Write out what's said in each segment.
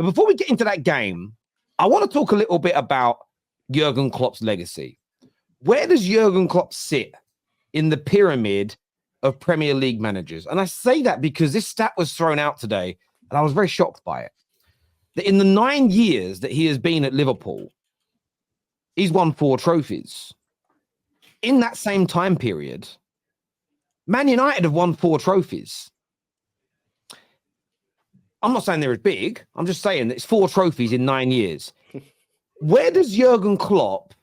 But before we get into that game, I want to talk a little bit about Jurgen Klopp's legacy. Where does Jurgen Klopp sit in the pyramid of Premier League managers? And I say that because this stat was thrown out today, and I was very shocked by it. That in the 9 years that he has been at Liverpool, he's won 4 trophies. In that same time period, Man United have won 4 trophies. I'm not saying they're as big. I'm just saying that it's 4 trophies in 9 years. Where does Jurgen Klopp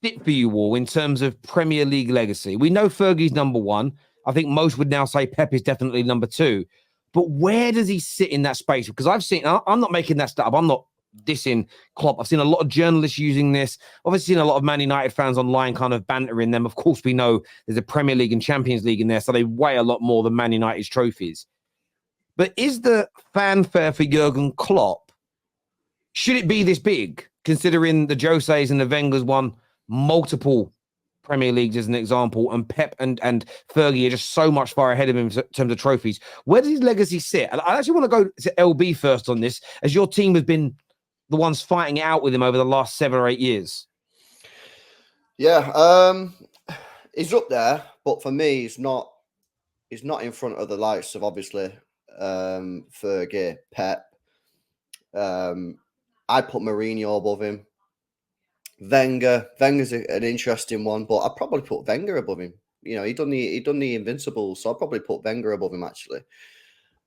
sit for you all in terms of Premier League legacy? We know Fergie's number 1. I think most would now say Pep is definitely number 2. But where does he sit in that space? Because I'm not making that stuff up. I'm not dissing Klopp. I've seen a lot of journalists using this. Obviously, seen a lot of Man United fans online kind of bantering them. Of course, we know there's a Premier League and Champions League in there, so they weigh a lot more than Man United's trophies. But is the fanfare for Jurgen Klopp, should it be this big, considering the Jose's and the Wengers won multiple Premier Leagues as an example, and Pep and Fergie are just so much far ahead of him in terms of trophies? Where does his legacy sit? And I actually want to go to LB first on this, as your team has been the ones fighting it out with him over the last 7 or 8 years. Yeah, he's up there, but for me, he's not in front of the likes of obviously Fergie, Pep. I put Mourinho above him. Wenger's an interesting one, but I'd probably put Wenger above him. You know, he done the Invincibles, so I'd probably put Wenger above him actually.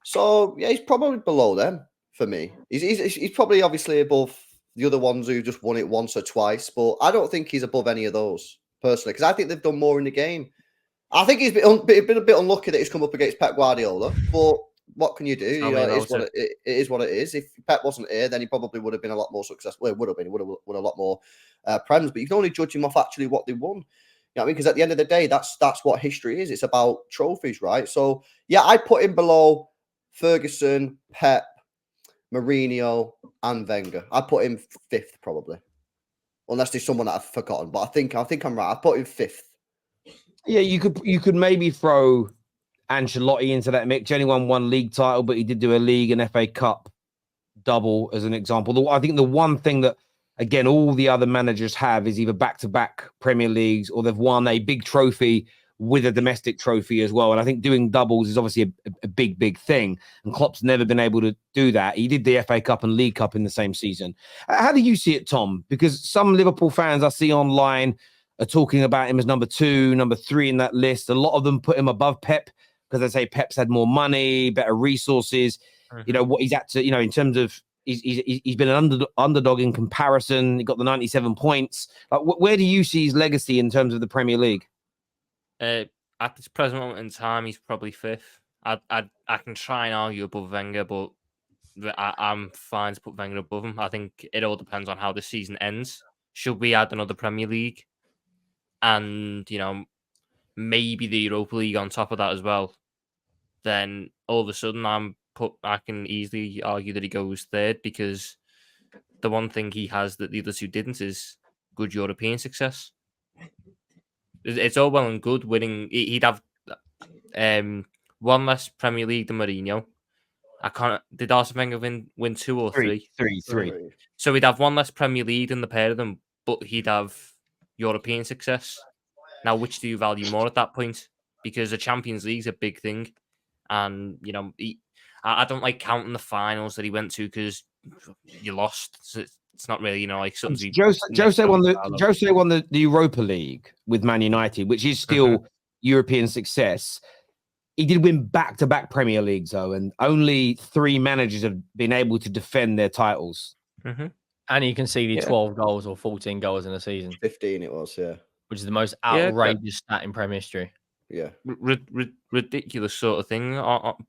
So yeah, he's probably below them for me. He's probably obviously above the other ones who just won it once or twice, but I don't think he's above any of those personally, because I think they've done more in the game. I think he's been a bit unlucky that he's come up against Pep Guardiola, but what can you do? You know, it is what it is. If Pep wasn't here, then he probably would have been a lot more successful. Well, he would have won a lot more Prem, but you can only judge him off actually what they won. You know what I mean? Because at the end of the day, that's what history is. It's about trophies, right? So yeah, I put him below Ferguson, Pep, Mourinho, and Wenger. I put him 5th probably, unless there's someone that I've forgotten. But I think I'm right. I put him 5th. Yeah, you could maybe throw Ancelotti into that mix. He only won 1 league title, but he did do a league and FA Cup double as an example. I think the one thing that, again, all the other managers have is either back-to-back Premier Leagues or they've won a big trophy with a domestic trophy as well. And I think doing doubles is obviously a big, big thing. And Klopp's never been able to do that. He did the FA Cup and League Cup in the same season. How do you see it, Tom? Because some Liverpool fans I see online are talking about him as number 2, number 3 in that list. A lot of them put him above Pep because they say Pep's had more money, better resources. Mm-hmm. You know, what he's at to, you know, in terms of he's been an underdog in comparison. He got the 97 points. Like, where do you see his legacy in terms of the Premier League? At this present moment in time, he's probably 5th. I can try and argue above Wenger, but I'm fine to put Wenger above him. I think it all depends on how the season ends. Should we add another Premier League? And, you know, maybe the Europa League on top of that as well, then all of a sudden I can easily argue that he goes 3rd, because the one thing he has that the other 2 didn't is good European success. It's all well and good winning. He'd have 1 less Premier League than Mourinho. Did Arsene Wenger win 2 or 3? 3. So he'd have 1 less Premier League than the pair of them, but he'd have European success. Now, which do you value more at that point? Because the Champions League's a big thing. And, you know, I don't like counting the finals that he went to because you lost. So it's not really, you know, like something. Jose won the Europa League with Man United, which is still European success. He did win back-to-back Premier Leagues, though, and only 3 managers have been able to defend their titles. Mm-hmm. And he conceded 12 goals or 14 goals in a season. 15 it was, yeah. Which is the most outrageous stat in Premier history. Yeah. Ridiculous sort of thing.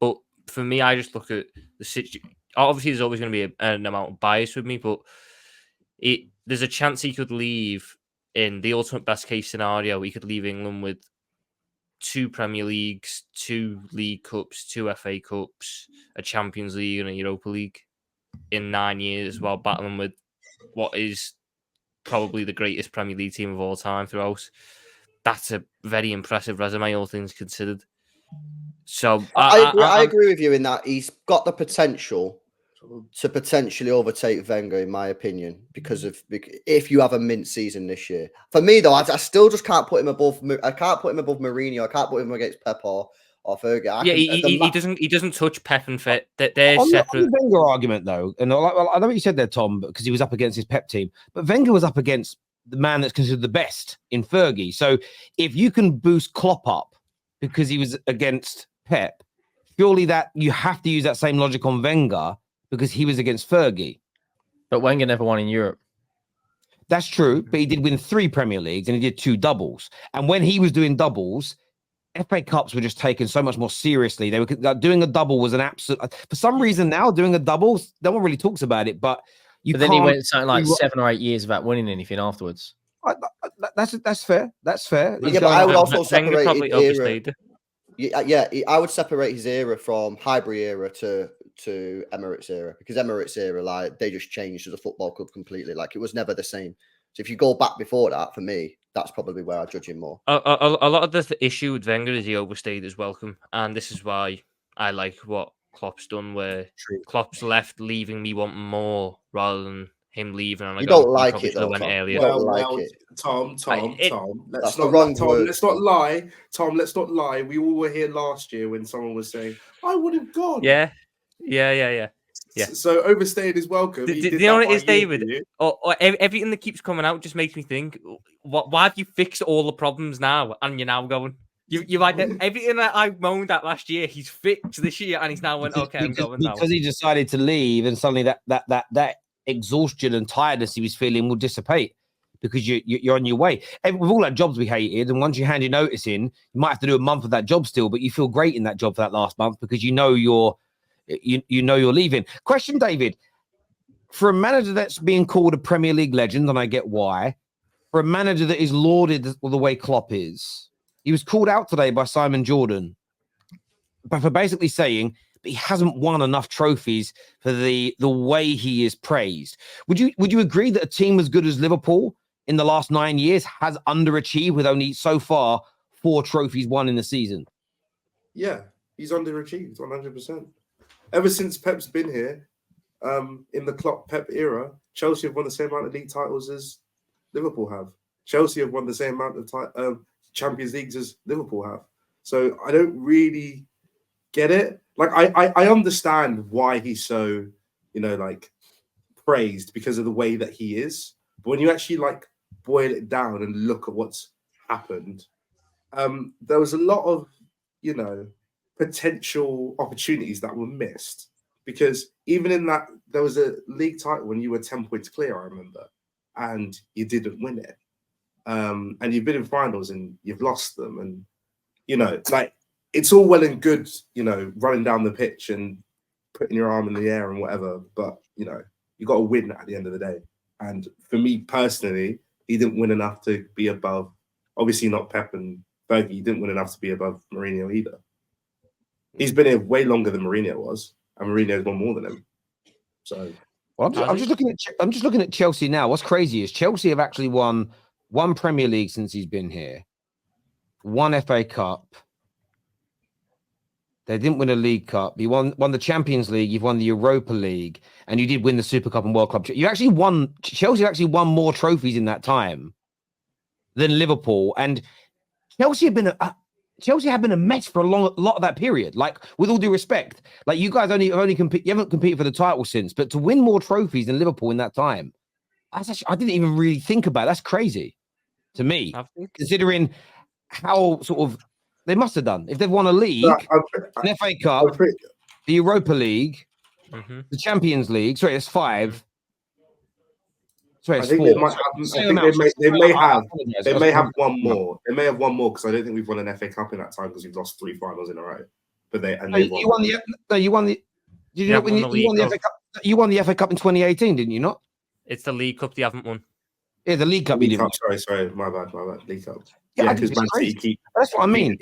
But for me, I just look at the situation. Obviously, there's always going to be an amount of bias with me, but there's a chance he could leave in the ultimate best case scenario. He could leave England with 2 Premier Leagues, 2 League Cups, 2 FA Cups, a Champions League and a Europa League in 9 years, while battling with what is probably the greatest Premier League team of all time throughout. That's a very impressive resume, all things considered. So I agree with you in that he's got the potential, to potentially overtake Wenger, in my opinion, because if you have a mint season this year. For me, though, I still just can't put him above. I can't put him above Mourinho. I can't put him against Pep or Fergie. He doesn't touch Pep and Fit. They're on separate. the Wenger argument, though, and I know what you said there, Tom, because he was up against his Pep team, but Wenger was up against the man that's considered the best in Fergie. So if you can boost Klopp up because he was against Pep, surely that you have to use that same logic on Wenger because he was against Fergie. But Wenger never won in Europe. That's true, but he did win 3 Premier Leagues and he did 2 doubles. And when he was doing doubles, FA Cups were just taken so much more seriously. They were doing a double was an absolute. For some reason now, doing a double, no one really talks about it. But then he went something like 7 or 8 years without winning anything afterwards. That's fair. That's fair. Yeah, but I would also Wenger separate probably his era. overstayed. Yeah, I would separate his era from Highbury era to Emirates era, because Emirates era, like, they just changed as a football club completely. Like, it was never the same. So if you go back before that, for me, that's probably where I judge him more. A lot of the issue with Wenger is he overstayed his welcome, and this is why I like what Klopp's done, where Klopp's left, leaving me wanting more rather than him leaving. And You don't like it, though, went Tom. earlier. You don't like it. Tom. That's the wrong word. Let's not lie. Tom, let's not lie. We all were here last year when someone was saying, I would have gone. Yeah. So overstaying is welcome. Do you know what it is, David? Or everything that keeps coming out just makes me think, why have you fixed all the problems now and you're now going? You like everything that I moaned at last year, he's fixed this year and he's now went, okay, I'm going now. Because he decided to leave and suddenly that exhaustion and tiredness he was feeling will dissipate because you're on your way. With all that jobs we hated, and once you hand your notice in, you might have to do a month of that job still, but you feel great in that job for that last month because you know you're leaving. Question, David, for a manager that's being called a Premier League legend, and I get why, for a manager that is lauded the way Klopp is, he was called out today by Simon Jordan, but for basically saying he hasn't won enough trophies for the way he is praised. Would you agree that a team as good as Liverpool in the last 9 years has underachieved with only so far 4 trophies won in the season? Yeah, he's underachieved 100%. Ever since Pep's been here, in the Klopp-Pep era, Chelsea have won the same amount of league titles as Liverpool have. Chelsea have won the same amount of Champions Leagues as Liverpool have. So I don't really get it. Like, I understand why he's so, praised because of the way that he is. But when you actually, boil it down and look at what's happened, there was a lot of, potential opportunities that were missed, because even in that, there was a league title when you were 10 points clear, I remember, and you didn't win it. And you've been in finals and you've lost them. And, it's all well and good, running down the pitch and putting your arm in the air and whatever. But, you got to win at the end of the day. And for me personally, he didn't win enough to be above, obviously not Pep and Fergie. He didn't win enough to be above Mourinho either. He's been here way longer than Mourinho was, and Mourinho's won more than him. So, well, I'm just looking at Chelsea now. What's crazy is Chelsea have actually won 1 Premier League since he's been here, 1 FA Cup. They didn't win a League Cup. You won the Champions League. You've won the Europa League, and you did win the Super Cup and World Cup. Chelsea actually won more trophies in that time than Liverpool, and Chelsea have been a mess for a lot of that period. Like, with all due respect, like, you guys you haven't competed for the title since, but to win more trophies than Liverpool in that time, I didn't even really think about it. That's crazy to me, considering how sort of they must have done if they've won a league, an FA Cup, the Europa League, the Champions League. Sorry, it's 5. Sorry, it's 4. They may have one more. They may have one more because I don't think we've won an FA Cup in that time because we've lost 3 finals in a row. But you won the FA Cup in 2018, didn't you not? It's the League Cup they haven't won. Yeah, the League Cup. You didn't. Sorry, my bad. League Cup. Yeah, because Man City that's what I mean.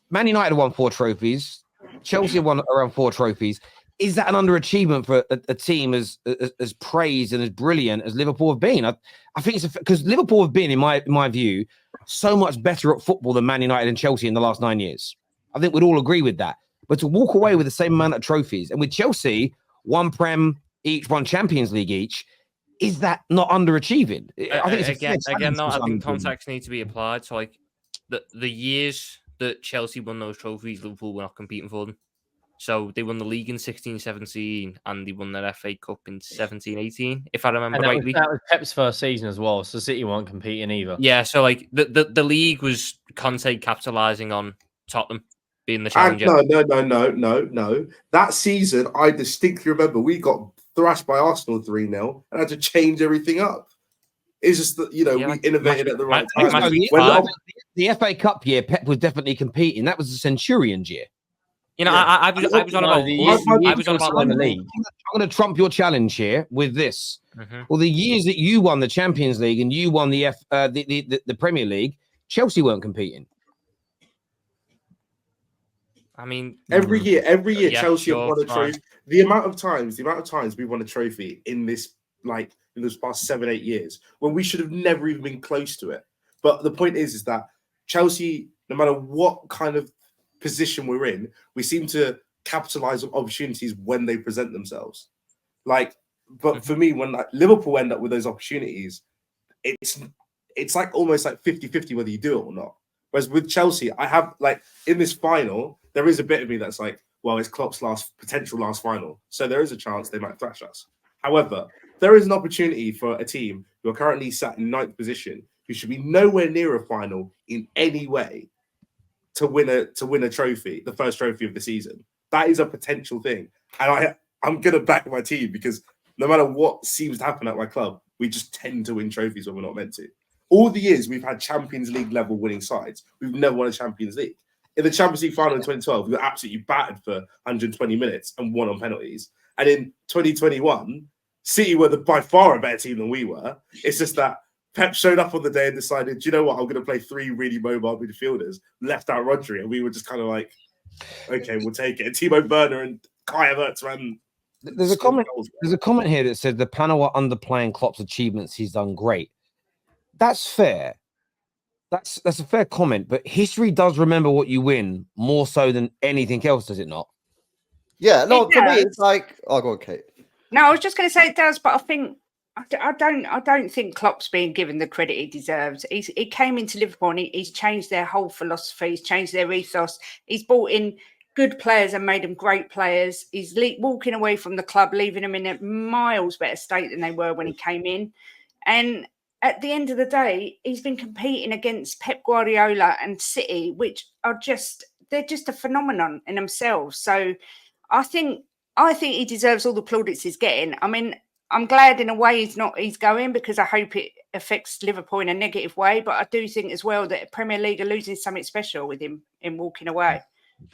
Man United won 4 trophies. Chelsea won around 4 trophies. Is that an underachievement for a team as praised and as brilliant as Liverpool have been? I think it's because Liverpool have been, in my view, so much better at football than Man United and Chelsea in the last 9 years. I think we'd all agree with that. But to walk away with the same amount of trophies, and with Chelsea one Prem each, one Champions League each. Is that not underachieving? I think it's a fair challenge no. for I some think people. context needs to be applied. So, like the years that Chelsea won those trophies, Liverpool were not competing for them. So they won the league in 16-17 and they won their FA Cup in 17-18, if I remember And rightly. that was Pep's first season as well, so City weren't competing either. Yeah, so like the league was Conte capitalising on Tottenham being the challenger. No. That season, I distinctly remember we got thrashed by Arsenal 3-0 and had to change everything up. It's just that, we innovated at the right time. The FA Cup year, Pep was definitely competing. That was the Centurions year. I was on about the league. I'm going to trump your challenge here with this. Well, the years that you won the Champions League and you won the Premier League, Chelsea weren't competing. I mean, every year, yeah, Chelsea sure, have won a trophy. The amount of times we won a trophy in this past 7-8 years when we should have never even been close to it. But the point is that Chelsea, no matter what kind of position we're in, we seem to capitalize on opportunities when they present themselves. But for me, when Liverpool end up with those opportunities, it's like almost like 50-50 whether you do it or not. Whereas with Chelsea, I have in this final, there is a bit of me that's like, well, it's Klopp's potential last final, so there is a chance they might thrash us. However, there is an opportunity for a team who are currently sat in 9th position, who should be nowhere near a final in any way, to win a trophy, the first trophy of the season. That is a potential thing. And I'm going to back my team because no matter what seems to happen at my club, we just tend to win trophies when we're not meant to. All the years we've had Champions League level winning sides, we've never won a Champions League. In the Champions League final in 2012, we were absolutely battered for 120 minutes and won on penalties. And in 2021, City were by far a better team than we were. It's just that Pep showed up on the day and decided, do you know what? I'm going to play 3 really mobile midfielders, left out Rodri, and we were just kind of like, okay, we'll take it. And Timo Werner and Kai Havertz ran. There's a comment here that said the panel are underplaying Klopp's achievements. He's done great. That's fair. That's a fair comment, but history does remember what you win more so than anything else, does it not? Yeah, no, for me, it's like, oh, go on, Kate. No, I was just going to say it does, but I think I don't think Klopp's being given the credit he deserves. He came into Liverpool and he's changed their whole philosophy. He's changed their ethos. He's brought in good players and made them great players. He's walking away from the club, leaving them in a miles better state than they were when he came in. And at the end of the day, he's been competing against Pep Guardiola and City, which are they're just a phenomenon in themselves. So I think he deserves all the plaudits he's getting. I mean, I'm glad in a way he's going, because I hope it affects Liverpool in a negative way. But I do think as well that Premier League are losing something special with him in walking away.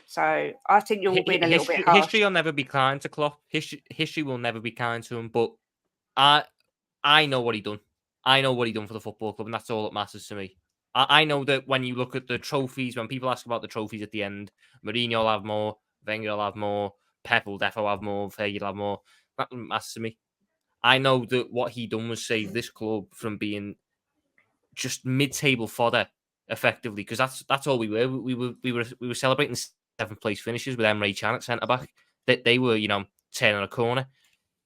So I think you're being a little bit harsh. History will never be kind to Klopp. History will never be kind to him. But I know what he done. I know what he done for the football club, and that's all that matters to me. I know that when you look at the trophies, when people ask about the trophies at the end, Mourinho will have more, Wenger will have more, Pep will definitely have more, Fergie will have more. That doesn't matter to me. I know that what he done was save this club from being just mid-table fodder, effectively, because that's all we were. We were celebrating 7th place finishes with Emre Can at centre back. They were, turning a corner.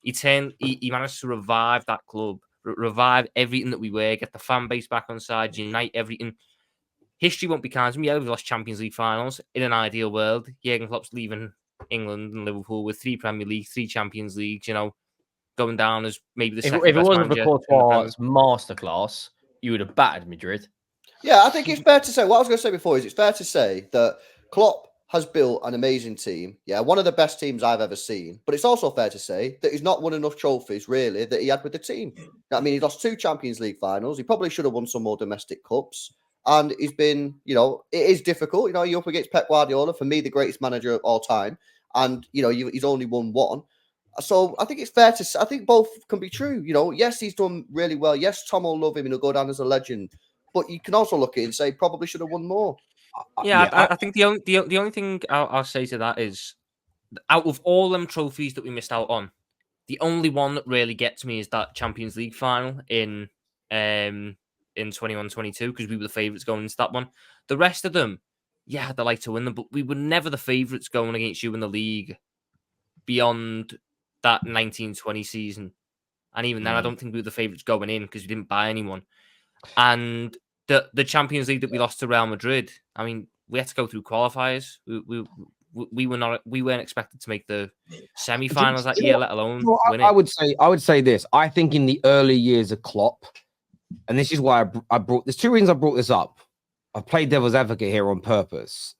He managed to revive that club, revive everything that we were, get the fan base back on side, unite everything. History won't be kind to me. Yeah, we've lost Champions League finals. In an ideal world, Jurgen Klopp's leaving England and Liverpool with 3 Premier League, 3 Champions Leagues, going down as maybe the second best manager. If it wasn't for Courtois' masterclass, you would have battered Madrid. Yeah, I think it's fair to say, what I was going to say before is it's fair to say that Klopp has built an amazing team. Yeah, one of the best teams I've ever seen. But it's also fair to say that he's not won enough trophies, really, that he had with the team. I mean, he lost 2 Champions League finals. He probably should have won some more domestic cups. And he's been, it is difficult. You're up against Pep Guardiola, for me, the greatest manager of all time. And, he's only won 1. So I think it's fair to say, I think both can be true. Yes, he's done really well. Yes, Tom will love him and he'll go down as a legend. But you can also look at it and say probably should have won more. I think the only thing I'll say to that is, out of all them trophies that we missed out on, the only one that really gets me is that Champions League final in 21-22, because we were the favourites going into that one. The rest of them, yeah, they like to win them, but we were never the favourites going against you in the league beyond that 1920 season. And even then, I don't think we were the favourites going in because we didn't buy anyone. And the Champions League that we lost to Real Madrid, I mean, we had to go through qualifiers. We weren't expected to make the semi-finals that year, let alone win it. I would say this. I think in the early years of Klopp, and this is why I brought. There's two reasons I brought this up. I've played devil's advocate here on purpose.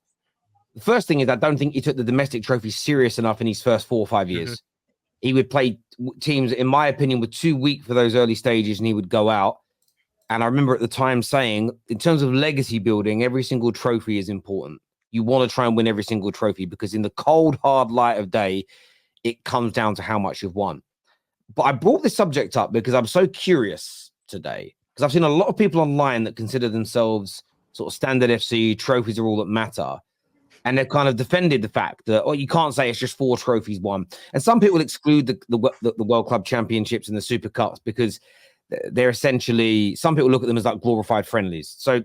The first thing is I don't think he took the domestic trophy serious enough in his first 4 or 5 years. He would play teams, in my opinion, were too weak for those early stages, and he would go out. And I remember at the time saying, in terms of legacy building, every single trophy is important. You want to try and win every single trophy because in the cold, hard light of day, it comes down to how much you've won. But I brought this subject up because I'm so curious today, because I've seen a lot of people online that consider themselves sort of standard FC, trophies are all that matter. And they've kind of defended the fact that, you can't say it's just 4 trophies won. And some people exclude the World Club Championships and the Super Cups because they're essentially, some people look at them as like glorified friendlies. So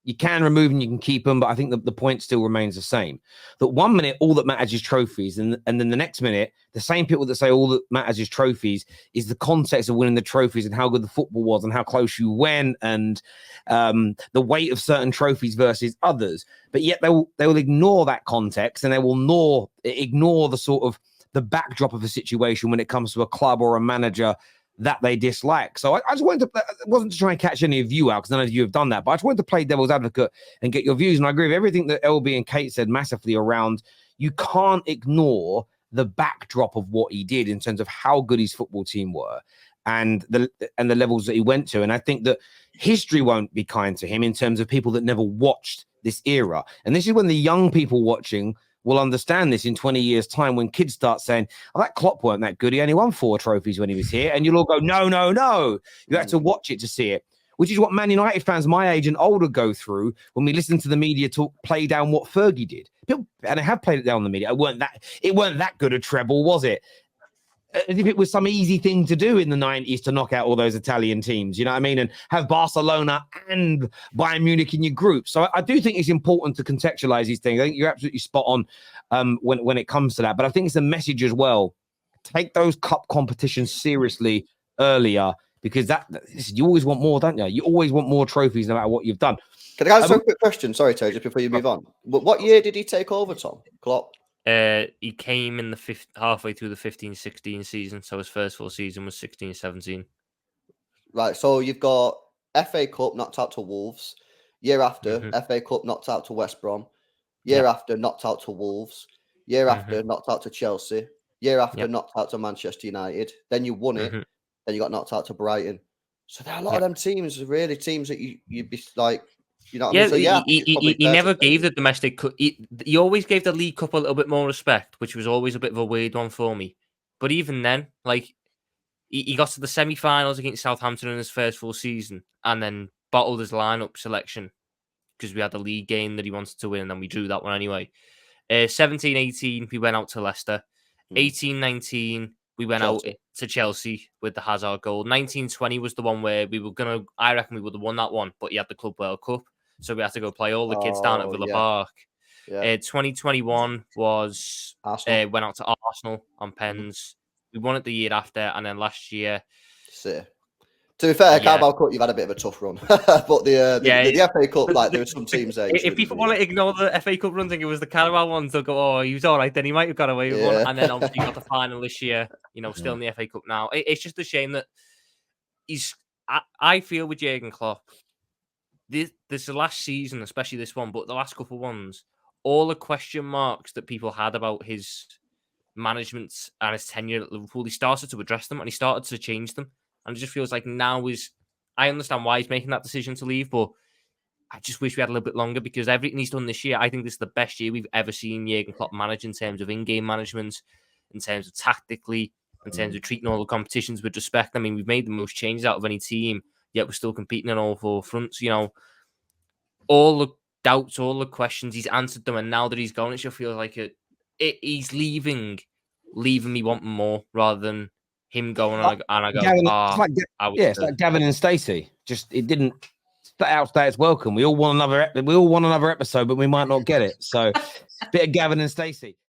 you can remove and you can keep them, but I think the point still remains the same. That 1 minute, all that matters is trophies. And then the next minute, the same people that say all that matters is trophies is the context of winning the trophies and how good the football was and how close you went and the weight of certain trophies versus others. But yet they will ignore that context and they will ignore the sort of the backdrop of a situation when it comes to a club or a manager that they dislike. So I just wanted to, it wasn't to try and catch any of you out because none of you have done that, but I just wanted to play devil's advocate and get your views. And I agree with everything that LB and Kate said massively around, you can't ignore the backdrop of what he did in terms of how good his football team were and the levels that he went to. And I think that history won't be kind to him in terms of people that never watched this era. And this is when the young people watching will understand this in 20 years' time when kids start saying, that Klopp weren't that good. He only won 4 trophies when he was here. And you'll all go, no. You have to watch it to see it, which is what Man United fans my age and older go through when we listen to the media play down what Fergie did. And I have played it down on the media. It weren't that good a treble, was it? As if it was some easy thing to do in the 90s to knock out all those Italian teams, you know what I mean? And have Barcelona and Bayern Munich in your group. So I do think it's important to contextualize these things. I think you're absolutely spot on when it comes to that. But I think it's a message as well. Take those cup competitions seriously earlier because you always want more, don't you? You always want more trophies no matter what you've done. Can I ask a quick question? Sorry, Terry, just before you move on. What year did he take over, Tom? Klopp? He came in halfway through the 15-16 season, so his first full season was 16-17. Right, so you've got FA Cup knocked out to Wolves. Year after, FA Cup knocked out to West Brom. Year after, knocked out to Wolves. Year after, knocked out to Chelsea. Year after, knocked out to Manchester United. Then you won it. Then you got knocked out to Brighton. So there are a lot of them teams, really teams that you'd be like, you know what I mean? So, he never gave the domestic cup. He always gave the League Cup a little bit more respect, which was always a bit of a weird one for me. But even then, like he got to the semi-finals against Southampton in his first full season, and then bottled his lineup selection because we had the league game that he wanted to win, and then we drew that one anyway. 17-18, we went out to Leicester. 18-19, we went out to Chelsea with the Hazard goal. 19-20 was the one where I reckon we would have won that one, but he had the Club World Cup. So we had to go play all the kids down at Villa Park. 2021 was went out to Arsenal on pens. We won it the year after, and then last year. To be fair, Carabao Cup, you've had a bit of a tough run. But the FA Cup, like there were some teams there. If people want to ignore the FA Cup run thing, it was the Carabao ones. They'll go, oh, he was all right. Then he might have got away with one. And then obviously got the final this year. You know, still in the FA Cup now. It's just a shame that I feel with Jurgen Klopp. This is the last season, especially this one, but the last couple of ones, all the question marks that people had about his management and his tenure at Liverpool, he started to address them and he started to change them. And it just feels like now I understand why he's making that decision to leave, but I just wish we had a little bit longer because everything he's done this year, I think this is the best year we've ever seen Jurgen Klopp manage in terms of in-game management, in terms of tactically, in terms of treating all the competitions with respect. I mean, we've made the most changes out of any team, yet we're still competing on all 4 fronts. You know, all the doubts, all the questions, he's answered them, and now that he's gone, it just feels like he's leaving me wanting more rather than him going and I go, it's like Gavin and Stacey. Just it didn't outstay its welcome. We all want another episode, but we might not get it. So, bit of Gavin and Stacey.